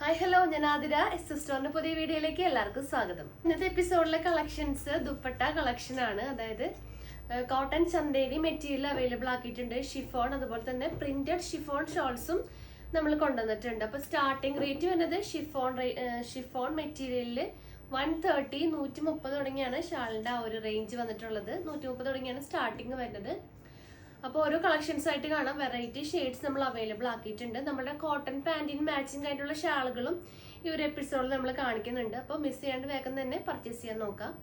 Hi hello, ഞാൻ ആതിര. സ്റ്റോറിന്റെ പുതിയ വീഡിയോയിലേക്ക് എല്ലാവർക്കും സ്വാഗതം. ഇന്നത്തെ എപ്പിസോഡിലെ കളക്ഷൻസ് ദുപ്പട്ട കളക്ഷൻ ആണ്. അതായത് കോട്ടൺ ചന്തേരി മെറ്റീരിയൽ അവൈലബിൾ ആക്കിയിട്ടുണ്ട്. ഷിഫോൺ, അതുപോലെ തന്നെ പ്രിന്റഡ് ഷിഫോൺ ഷോൾസും നമ്മൾ കൊണ്ടുവന്നിട്ടുണ്ട്. അപ്പൊ സ്റ്റാർട്ടിംഗ് റേറ്റ് വരുന്നത് ഷിഫോൺ മെറ്റീരിയലിൽ 130, 130 തുടങ്ങിയാണ് ഷാളിന്റെ ആ ഒരു റേഞ്ച് വന്നിട്ടുള്ളത്. 130 തുടങ്ങിയാണ് സ്റ്റാർട്ടിങ് വരുന്നത്. അപ്പോൾ ഓരോ കളക്ഷൻസ് ആയിട്ട് കാണാം. വെറൈറ്റി ഷെയ്ഡ്സ് നമ്മൾ അവൈലബിൾ ആക്കിയിട്ടുണ്ട്. നമ്മുടെ കോട്ടൺ പാൻറ്റിന് മാച്ചിങ് ആയിട്ടുള്ള ഷാളുകളും ഈ ഒരു എപ്പിസോഡിൽ നമ്മൾ കാണിക്കുന്നുണ്ട്. അപ്പോൾ മിസ് ചെയ്യാണ്ട് വേഗം തന്നെ പർച്ചേസ് ചെയ്യാൻ നോക്കാം.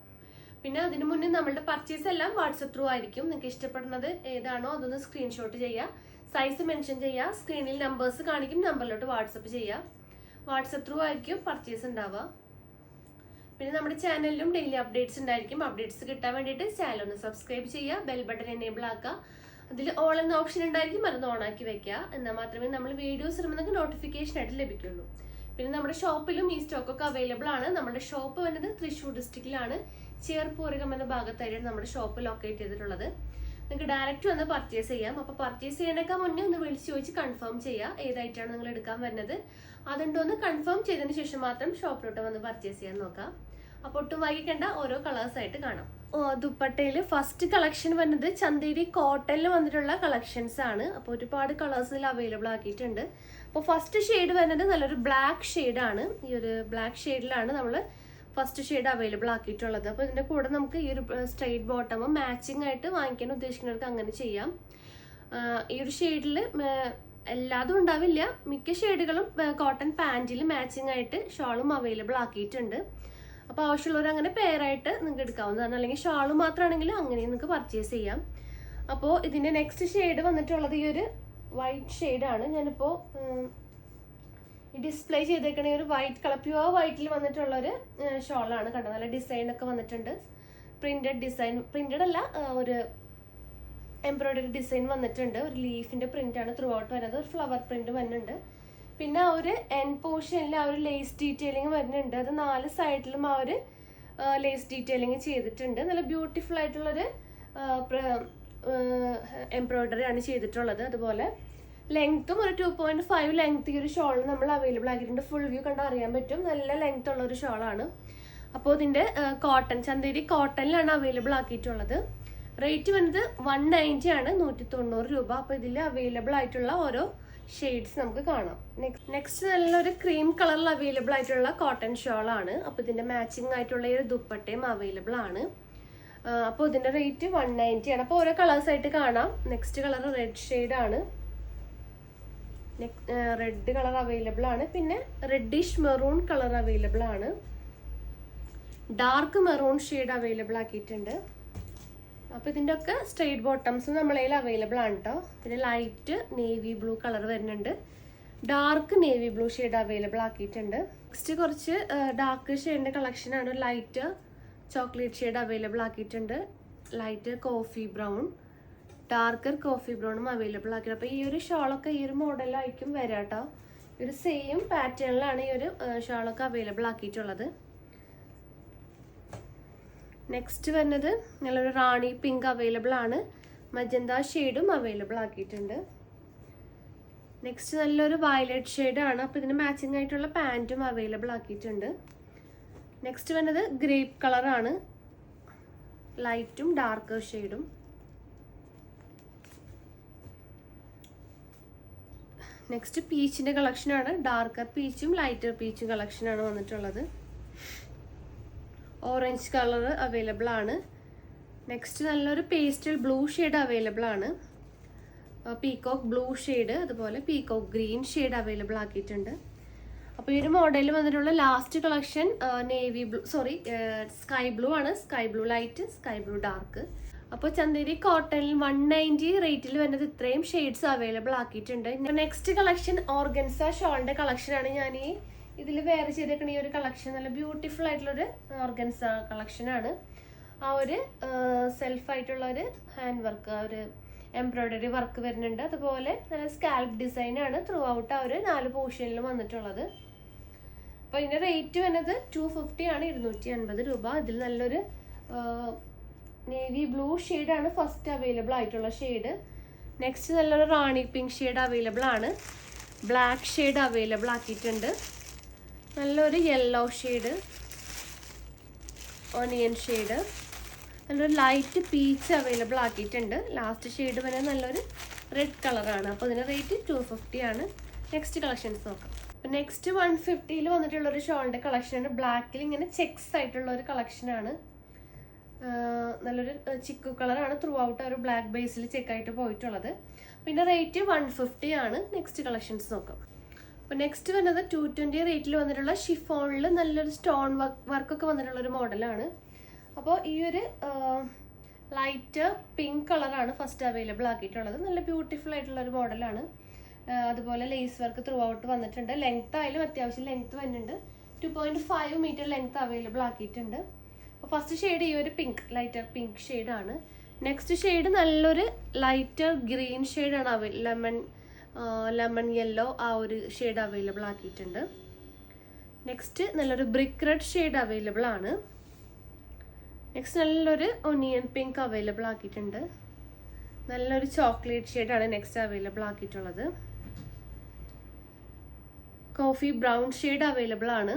പിന്നെ അതിന് മുന്നേ നമ്മളുടെ പർച്ചേസ് എല്ലാം വാട്സപ്പ് ത്രൂ ആയിരിക്കും. നിങ്ങൾക്ക് ഇഷ്ടപ്പെടുന്നത് ഏതാണോ അതൊന്ന് സ്ക്രീൻഷോട്ട് ചെയ്യുക, സൈസ് മെൻഷൻ ചെയ്യുക, സ്ക്രീനിൽ നമ്പേഴ്സ് കാണിക്കും, നമ്പറിലോട്ട് വാട്സപ്പ് ചെയ്യുക. വാട്സപ്പ് ത്രൂ ആയിരിക്കും പർച്ചേസ് ഉണ്ടാവുക. പിന്നെ നമ്മുടെ ചാനലിലും ഡെയിലി അപ്ഡേറ്റ്സ് ഉണ്ടായിരിക്കും. അപ്ഡേറ്റ്സ് കിട്ടാൻ വേണ്ടിയിട്ട് ചാനൽ ഒന്ന് സബ്സ്ക്രൈബ് ചെയ്യുക, ബെൽ ബട്ടൺ എനേബിൾ ആക്കുക. അതിൽ ഓൾ എന്ന ഓപ്ഷൻ ഉണ്ടായിരിക്കും, അത് ഓൺ ആക്കി വെക്കുക. എന്നാൽ മാത്രമേ നമ്മൾ വീഡിയോസ് ഇടുമ്പോൾ നോട്ടിഫിക്കേഷൻ ആയിട്ട് ലഭിക്കുള്ളൂ. പിന്നെ നമ്മുടെ ഷോപ്പിലും ഈ സ്റ്റോക്കൊക്കെ അവൈലബിൾ ആണ്. നമ്മുടെ ഷോപ്പ് വരുന്നത് തൃശ്ശൂർ ഡിസ്ട്രിക്റ്റിലാണ്, ചേർപ്പൂരകം എന്ന ഭാഗത്തായിട്ടാണ് നമ്മുടെ ഷോപ്പ് ലൊക്കേറ്റ് ചെയ്തിട്ടുള്ളത്. നിങ്ങൾക്ക് ഡയറക്റ്റ് വന്ന് പർച്ചേസ് ചെയ്യാം. അപ്പോൾ പർച്ചേസ് ചെയ്യണേക്കാൾ മുന്നേ ഒന്ന് വിളിച്ച് ചോദിച്ച് കൺഫേം ചെയ്യുക ഏതായിട്ടാണ് നിങ്ങൾ എടുക്കാൻ വരുന്നത്. അതുകൊണ്ടൊന്ന് ഒന്ന് കൺഫേം ചെയ്തതിന് ശേഷം മാത്രം ഷോപ്പിലോട്ട് വന്ന് പർച്ചേസ് ചെയ്യാൻ നോക്കാം. അപ്പോൾ ഒട്ടും വൈകിക്കേണ്ട, ഓരോ കളേഴ്സ് ആയിട്ട് കാണാം. ദുപ്പട്ടയിൽ ഫസ്റ്റ് കളക്ഷൻ വരുന്നത് ചന്തേരി കോട്ടണിൽ വന്നിട്ടുള്ള കളക്ഷൻസ് ആണ്. അപ്പോൾ ഒരുപാട് കളേഴ്സിൽ അവൈലബിൾ ആക്കിയിട്ടുണ്ട്. അപ്പോൾ ഫസ്റ്റ് ഷെയ്ഡ് വരുന്നത് നല്ലൊരു ബ്ലാക്ക് ഷെയ്ഡാണ്. ഈ ഒരു ബ്ലാക്ക് ഷെയ്ഡിലാണ് നമ്മൾ ഫസ്റ്റ് ഷെയ്ഡ് അവൈലബിൾ ആക്കിയിട്ടുള്ളത്. അപ്പോൾ ഇതിൻ്റെ കൂടെ നമുക്ക് ഈ ഒരു സ്ട്രെയിറ്റ് ബോട്ടമും മാച്ചിങ് ആയിട്ട് വാങ്ങിക്കാൻ ഉദ്ദേശിക്കുന്നവർക്ക് അങ്ങനെ ചെയ്യാം. ഈ ഒരു ഷെയ്ഡിൽ എല്ലാതും ഉണ്ടാവില്ല, മിക്ക ഷെയ്ഡുകളും കോട്ടൺ പാൻറ്റിൽ മാച്ചിങ് ആയിട്ട് ഷോളും അവൈലബിൾ ആക്കിയിട്ടുണ്ട്. അപ്പോൾ ആവശ്യമുള്ളവർ അങ്ങനെ പെയറായിട്ട് നിങ്ങൾക്ക് എടുക്കാവുന്നതാണ്. അല്ലെങ്കിൽ ഷാള് മാത്രമാണെങ്കിൽ അങ്ങനെ നിങ്ങൾക്ക് പർച്ചേസ് ചെയ്യാം. അപ്പോൾ ഇതിൻ്റെ നെക്സ്റ്റ് ഷെയ്ഡ് വന്നിട്ടുള്ളത് ഈ ഒരു വൈറ്റ് ഷെയ്ഡാണ്. ഞാനിപ്പോൾ ഈ ഡിസ്പ്ലേ ചെയ്തേക്കണ ഒരു വൈറ്റ് കളർ, പ്യുവർ വൈറ്റിൽ വന്നിട്ടുള്ളൊരു ഷോളാണ്. കണ്ടത്, നല്ല ഡിസൈനൊക്കെ വന്നിട്ടുണ്ട്. പ്രിന്റഡ് ഡിസൈൻ, പ്രിന്റഡ് അല്ല, ഒരു എംബ്രോയിഡറി ഡിസൈൻ വന്നിട്ടുണ്ട്. ഒരു ലീഫിൻ്റെ പ്രിൻ്റാണ് ത്രൂ ഔട്ട് വരുന്നത്. ഒരു ഫ്ലവർ പ്രിന്റ് വരുന്നുണ്ട്. പിന്നെ ആ ഒരു എൻഡ് പോർഷനിൽ ആ ഒരു ലേസ് ഡീറ്റെയിലിംഗ് വരുന്നുണ്ട്. അത് 4 സൈഡിലും ആ ഒരു ലേസ് ഡീറ്റെയിലിംഗ് ചെയ്തിട്ടുണ്ട്. നല്ല ബ്യൂട്ടിഫുൾ ആയിട്ടുള്ളൊരു എംബ്രോയിഡറി ആണ് ചെയ്തിട്ടുള്ളത്. അതുപോലെ ലെങ്ത്തും ഒരു 2.5 ലെങ്ത് ഈ ഒരു ഷോൾ നമ്മൾ അവൈലബിൾ ആക്കിയിട്ടുണ്ട്. ഫുൾ വ്യൂ കണ്ടാൽ അറിയാൻ പറ്റും, നല്ല ലെങ്ത് ഉള്ള ഒരു ഷോളാണ്. അപ്പോൾ ഇതിൻ്റെ കോട്ടൺ, ചന്തേരി കോട്ടണിലാണ് അവൈലബിൾ ആക്കിയിട്ടുള്ളത്. റേറ്റ് വരുന്നത് 190 ആണ്, 190 രൂപ. അപ്പോൾ ഇതിൽ അവൈലബിൾ ആയിട്ടുള്ള ഓരോ ഷെയ്ഡ്സ് നമുക്ക് കാണാം. നെക്സ്റ്റ് നല്ലൊരു ക്രീം കളറിൽ അവൈലബിൾ ആയിട്ടുള്ള കോട്ടൺ ഷോൾ ആണ്. അപ്പോൾ ഇതിന്റെ മാച്ചിങ് ആയിട്ടുള്ള ഈ ഒരു ദുപ്പട്ടയും അവൈലബിൾ ആണ്. അപ്പോൾ ഇതിന്റെ റേറ്റ് 190 ആണ്. അപ്പോൾ ഓരോ കളേഴ്സ് ആയിട്ട് കാണാം. നെക്സ്റ്റ് കളർ റെഡ് ഷെയ്ഡ് ആണ്. റെഡ് കളർ അവൈലബിൾ ആണ്. പിന്നെ റെഡിഷ് മെറൂൺ കളർ അവൈലബിൾ ആണ്. ഡാർക്ക് മെറൂൺ ഷെയ്ഡ് അവൈലബിൾ ആക്കിയിട്ടുണ്ട്. അപ്പോൾ ഇതിൻ്റെ ഒക്കെ സ്ട്രെയിറ്റ് ബോട്ടംസ് നമ്മളെ അവൈലബിൾ ആണ് കേട്ടോ. പിന്നെ ലൈറ്റ് നേവി ബ്ലൂ കളർ വരുന്നുണ്ട്. Dark navy blue shade available ആക്കിയിട്ടുണ്ട്. നെക്സ്റ്റ് കുറച്ച് ഡാർക്ക് ഷെയ്ഡിൻ്റെ കളക്ഷനാണ്. ലൈറ്റ് ചോക്ലേറ്റ് ഷെയ്ഡ് അവൈലബിൾ ആക്കിയിട്ടുണ്ട്. Light coffee brown, darker coffee ബ്രൗണും അവൈലബിൾ ആക്കിയിട്ടുണ്ട്. അപ്പോൾ ഈ ഒരു ഷോളൊക്കെ ഈ ഒരു മോഡലായിരിക്കും വരാം കേട്ടോ. ഈ ഒരു സെയിം പാറ്റേണിലാണ് ഈ ഒരു ഷോളൊക്കെ അവൈലബിൾ ആക്കിയിട്ടുള്ളത്. നെക്സ്റ്റ് വരുന്നത് നല്ലൊരു റാണി പിങ്ക് അവൈലബിൾ ആണ്. മജന്ത ഷെയ്ഡും അവൈലബിൾ ആക്കിയിട്ടുണ്ട്. നെക്സ്റ്റ് നല്ലൊരു വയലറ്റ് ഷെയ്ഡാണ്. അപ്പോൾ ഇതിന് മാച്ചിങ് ആയിട്ടുള്ള പാൻറ്റും അവൈലബിൾ ആക്കിയിട്ടുണ്ട്. നെക്സ്റ്റ് വരുന്നത് ഗ്രേപ്പ് കളറാണ്, ലൈറ്റും ഡാർക്ക് ഷെയ്ഡും. നെക്സ്റ്റ് പീച്ചിൻ്റെ കളക്ഷനാണ്. ഡാർക്കർ പീച്ചും ലൈറ്റർ പീച്ചും കളക്ഷനാണ് വന്നിട്ടുള്ളത്. ഓറഞ്ച് കളർ അവൈലബിൾ ആണ്. നെക്സ്റ്റ് നല്ലൊരു പേസ്റ്റൽ ബ്ലൂ ഷെയ്ഡ് അവൈലബിൾ ആണ്. പീകോക്ക് ബ്ലൂ ഷെയ്ഡ്, അതുപോലെ പീകോക്ക് ഗ്രീൻ ഷെയ്ഡ് അവൈലബിൾ ആക്കിയിട്ടുണ്ട്. അപ്പോൾ ഈ ഒരു മോഡലിൽ വന്നിട്ടുള്ള last collection navy blue, sky blue ആണ്. Sky blue light, sky blue dark. അപ്പോൾ ചന്തേരി കോട്ടണിൽ 190 റേറ്റിൽ വരുന്നത് ഇത്രയും ഷെയ്ഡ്സ് അവൈലബിൾ ആക്കിയിട്ടുണ്ട്. നെക്സ്റ്റ് കളക്ഷൻ ഓർഗൻസ ഷോളിൻ്റെ കളക്ഷനാണ്. ഞാൻ ഈ ഇതിൽ വേറെ ചെയ്തേക്കുന്ന ഈ ഒരു കളക്ഷൻ നല്ല ബ്യൂട്ടിഫുൾ ആയിട്ടുള്ളൊരു ഓർഗൻസ കളക്ഷനാണ്. ആ ഒരു സെൽഫായിട്ടുള്ള ഒരു ഹാൻഡ് വർക്ക്, ആ ഒരു എംബ്രോയിഡറി വർക്ക് വരുന്നുണ്ട്. അതുപോലെ നല്ല സ്കാൽപ്പ് ഡിസൈനാണ് ത്രൂ ഔട്ട് ആ ഒരു 4 പോർഷനിലും വന്നിട്ടുള്ളത്. അപ്പോൾ ഇതിൻ്റെ റേറ്റ് വരുന്നത് 250 ആണ്, 250 രൂപ. ഇതിൽ നല്ലൊരു നേവി ബ്ലൂ ഷെയ്ഡാണ് ഫസ്റ്റ് അവൈലബിൾ ആയിട്ടുള്ള ഷെയ്ഡ്. നെക്സ്റ്റ് നല്ലൊരു റാണി പിങ്ക് ഷെയ്ഡ് അവൈലബിൾ ആണ്. ബ്ലാക്ക് ഷെയ്ഡ് അവൈലബിൾ ആക്കിയിട്ടുണ്ട്. നല്ലൊരു യെല്ലോ ഷെയ്ഡ്, ഓണിയൻ ഷെയ്ഡ്, നല്ലൊരു ലൈറ്റ് പീച്ച് അവൈലബിൾ ആക്കിയിട്ടുണ്ട്. ലാസ്റ്റ് ഷെയ്ഡ് വരെ നല്ലൊരു റെഡ് കളറാണ്. അപ്പോൾ ഇതിൻ്റെ റേറ്റ് 250 ആണ്. നെക്സ്റ്റ് കളക്ഷൻസ് നോക്കാം. നെക്സ്റ്റ് 150 വന്നിട്ടുള്ളൊരു ഷോളിൻ്റെ കളക്ഷനാണ്. ബ്ലാക്കിൽ ഇങ്ങനെ ചെക്സ് ആയിട്ടുള്ള ഒരു കളക്ഷനാണ്. നല്ലൊരു ചിക്കു കളറാണ്. ത്രൂ ഔട്ട് ഒരു ബ്ലാക്ക് ബേസിൽ ചെക്കായിട്ട് പോയിട്ടുള്ളത്. പിന്നെ റേറ്റ് 150 ആണ്. നെക്സ്റ്റ് കളക്ഷൻസ് നോക്കാം. അപ്പോൾ നെക്സ്റ്റ് വന്നത് 220 റേറ്റിൽ വന്നിട്ടുള്ള ഷിഫോണിൽ നല്ലൊരു സ്റ്റോൺ വർക്കൊക്കെ വന്നിട്ടുള്ളൊരു മോഡലാണ്. അപ്പോൾ ഈ ഒരു ലൈറ്റ് പിങ്ക് കളറാണ് ഫസ്റ്റ് അവൈലബിൾ ആക്കിയിട്ടുള്ളത്. നല്ല ബ്യൂട്ടിഫുൾ ആയിട്ടുള്ളൊരു മോഡലാണ്. അതുപോലെ ലേസ് വർക്ക് ത്രൂ ഔട്ട് വന്നിട്ടുണ്ട്. ലെങ്ത് ആയാലും അത്യാവശ്യം ലെങ്ത് വരുന്നുണ്ട്. 2.5 മീറ്റർ ലെങ്ത് അവൈലബിൾ ആക്കിയിട്ടുണ്ട്. അപ്പോൾ ഫസ്റ്റ് ഷെയ്ഡ് ഈ ഒരു പിങ്ക്, ലൈറ്റർ പിങ്ക് ഷെയ്ഡാണ്. നെക്സ്റ്റ് ഷെയ്ഡ് നല്ലൊരു ലൈറ്റർ ഗ്രീൻ ഷെയ്ഡാണ് ലെമൺ യെല്ലോ ആ ഒരു ഷെയ്ഡ് അവൈലബിൾ ആക്കിയിട്ടുണ്ട്. നെക്സ്റ്റ് നല്ലൊരു ബ്രിക്ക് റെഡ് ഷെയ്ഡ് അവൈലബിൾ ആണ്. നെക്സ്റ്റ് നല്ലൊരു ഒനിയൻ പിങ്ക് അവൈലബിൾ ആക്കിയിട്ടുണ്ട്. നല്ലൊരു ചോക്ലേറ്റ് ഷെയ്ഡാണ് നെക്സ്റ്റ് അവൈലബിൾ ആക്കിയിട്ടുള്ളത്. കോഫി ബ്രൗൺ ഷെയ്ഡ് അവൈലബിൾ ആണ്.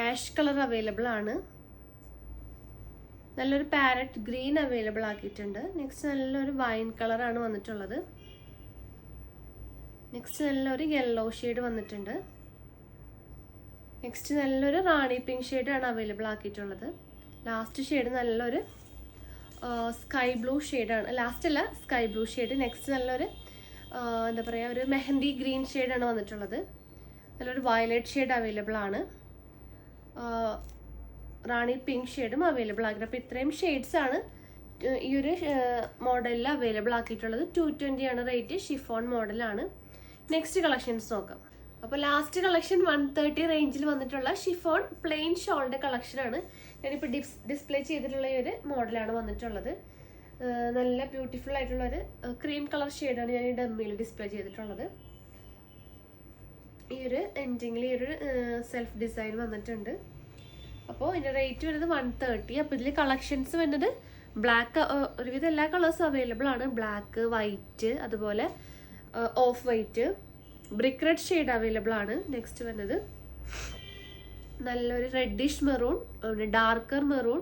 ആഷ് കളർ അവൈലബിൾ ആണ്. നല്ലൊരു പാരറ്റ് ഗ്രീൻ അവൈലബിൾ ആക്കിയിട്ടുണ്ട്. നെക്സ്റ്റ് നല്ലൊരു വൈൻ കളറാണ് വന്നിട്ടുള്ളത്. നെക്സ്റ്റ് നല്ലൊരു യെല്ലോ ഷെയ്ഡ് വന്നിട്ടുണ്ട്. നെക്സ്റ്റ് നല്ലൊരു റാണി പിങ്ക് ഷെയ്ഡാണ് അവൈലബിൾ ആക്കിയിട്ടുള്ളത്. ലാസ്റ്റ് ഷെയ്ഡ് നല്ലൊരു സ്കൈ ബ്ലൂ ഷെയ്ഡാണ്. ലാസ്റ്റ് അല്ല, സ്കൈ ബ്ലൂ ഷെയ്ഡ്. നെക്സ്റ്റ് നല്ലൊരു എന്താ പറയുക, ഒരു മെഹന്തി ഗ്രീൻ ഷെയ്ഡാണ് വന്നിട്ടുള്ളത്. നല്ലൊരു വയലറ്റ് ഷെയ്ഡ് അവൈലബിൾ ആണ്. റാണി പിങ്ക് ഷെയ്ഡും അവൈലബിൾ ആക്കിയിട്ട്. അപ്പോൾ ഇത്രയും ഷെയ്ഡ്സാണ് ഈ ഒരു മോഡലിൽ അവൈലബിൾ ആക്കിയിട്ടുള്ളത്. 220 ആണ് റേറ്റ്. ഷിഫോൺ മോഡലാണ്. നെക്സ്റ്റ് കളക്ഷൻസ് നോക്കാം. അപ്പോൾ ലാസ്റ്റ് കളക്ഷൻ 130 റേഞ്ചിൽ വന്നിട്ടുള്ള ഷിഫോൺ പ്ലെയിൻ ഷോളിൻ്റെ കളക്ഷനാണ്. ഞാനിപ്പോൾ ഡിസ്പ്ലേ ചെയ്തിട്ടുള്ള ഈ ഒരു മോഡലാണ് വന്നിട്ടുള്ളത്. നല്ല ബ്യൂട്ടിഫുൾ ആയിട്ടുള്ളൊരു ക്രീം കളർ ഷെയ്ഡാണ് ഞാൻ ഈ ഡമ്മിയിൽ ഡിസ്പ്ലേ ചെയ്തിട്ടുള്ളത്. ഈ ഒരു എൻഡിങ്ങിൽ ഈ ഒരു സെൽഫ് ഡിസൈൻ വന്നിട്ടുണ്ട്. അപ്പോൾ ഇതിൻ്റെ റേറ്റ് വരുന്നത് 130. അപ്പോൾ ഇതിൽ കളക്ഷൻസ് വരുന്നത് ബ്ലാക്ക്, ഒരുവിധം എല്ലാ കളേഴ്സും അവൈലബിൾ ആണ്. ബ്ലാക്ക്, വൈറ്റ്, അതുപോലെ of white, brick red shade available ആണ്. നെക്സ്റ്റ് വരുന്നത് നല്ലൊരു reddish maroon, darker maroon,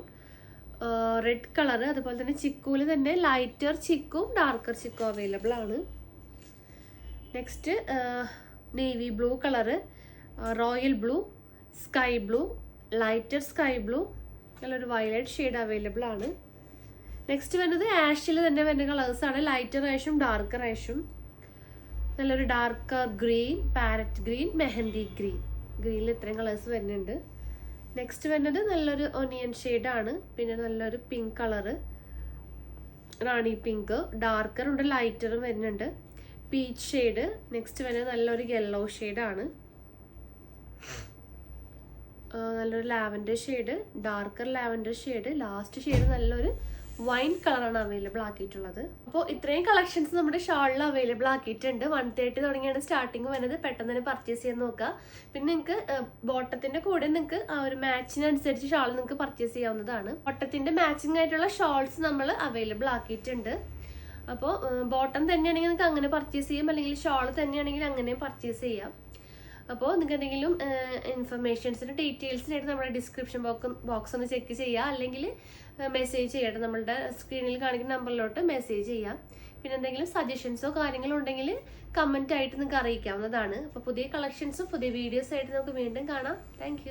red colour, അതുപോലെ തന്നെ ചിക്കുവിൽ തന്നെ ലൈറ്റർ ചിക്കും ഡാർക്കർ ചിക്കും അവൈലബിൾ ആണ്. Next navy blue colour, royal blue, sky blue, lighter sky blue, നല്ലൊരു വയലറ്റ് ഷെയ്ഡ് അവൈലബിൾ ആണ്. നെക്സ്റ്റ് വരുന്നത് ആഷിൽ തന്നെ വരുന്ന കളേഴ്സാണ്. ലൈറ്റർ ആഷും ഡാർക്കർ ആഷും, നല്ലൊരു darker green, parrot green, mehndi green. ഗ്രീനിൽ ഇത്രയും കളേഴ്സ് വരുന്നുണ്ട്. നെക്സ്റ്റ് വരുന്നത് നല്ലൊരു ഒനിയൻ ഷെയ്ഡാണ്. പിന്നെ നല്ലൊരു പിങ്ക് കളറ്, റാണി പിങ്ക്, ഡാർക്കർ ഉണ്ട്, ലൈറ്ററും വരുന്നുണ്ട്, പീച്ച് ഷെയ്ഡ്. നെക്സ്റ്റ് വരുന്നത് നല്ലൊരു യെല്ലോ ഷെയ്ഡാണ്. നല്ലൊരു lavender shade, darker lavender shade. Last shade നല്ലൊരു വൈൻ കളറാണ് അവൈലബിൾ ആക്കിയിട്ടുള്ളത്. അപ്പോൾ ഇത്രയും കളക്ഷൻസ് നമ്മുടെ ഷാളിൽ അവൈലബിൾ ആക്കിയിട്ടുണ്ട്. 130 തുടങ്ങിയാണ് സ്റ്റാർട്ടിങ് വരുന്നത്. പെട്ടെന്ന് തന്നെ പർച്ചേസ് ചെയ്യാൻ നോക്കുക. പിന്നെ നിങ്ങൾക്ക് ബോട്ടത്തിൻ്റെ കൂടെ നിങ്ങൾക്ക് ആ ഒരു മാച്ചിനനുസരിച്ച് ഷാൾ നിങ്ങൾക്ക് പർച്ചേസ് ചെയ്യാവുന്നതാണ്. ബോട്ടത്തിൻ്റെ മാച്ചിങ് ആയിട്ടുള്ള ഷോൾസ് നമ്മൾ അവൈലബിൾ ആക്കിയിട്ടുണ്ട്. അപ്പോൾ ബോട്ടം തന്നെയാണെങ്കിൽ നിങ്ങൾക്ക് അങ്ങനെ പർച്ചേസ് ചെയ്യാം, അല്ലെങ്കിൽ ഷാൾ തന്നെയാണെങ്കിൽ അങ്ങനെയും പർച്ചേസ് ചെയ്യാം. അപ്പോൾ നിങ്ങൾക്ക് എന്തെങ്കിലും ഇൻഫർമേഷൻസിന് ഡീറ്റെയിൽസിനായിട്ട് നമ്മുടെ ഡിസ്ക്രിപ്ഷൻ ബോക്സ് ഒന്ന് ചെക്ക് ചെയ്യുക, അല്ലെങ്കിൽ മെസ്സേജ് ചെയ്യട്ടെ. നമ്മളുടെ സ്ക്രീനിൽ കാണിക്കുന്ന നമ്പറിലോട്ട് മെസ്സേജ് ചെയ്യാം. പിന്നെ എന്തെങ്കിലും സജഷൻസോ കാര്യങ്ങളോ ഉണ്ടെങ്കിൽ കമൻറ്റ് ആയിട്ട് നിങ്ങൾക്ക് അറിയിക്കാവുന്നതാണ്. അപ്പോൾ പുതിയ കളക്ഷൻസും പുതിയ വീഡിയോസ് ആയിട്ട് നമുക്ക് വീണ്ടും കാണാം. താങ്ക്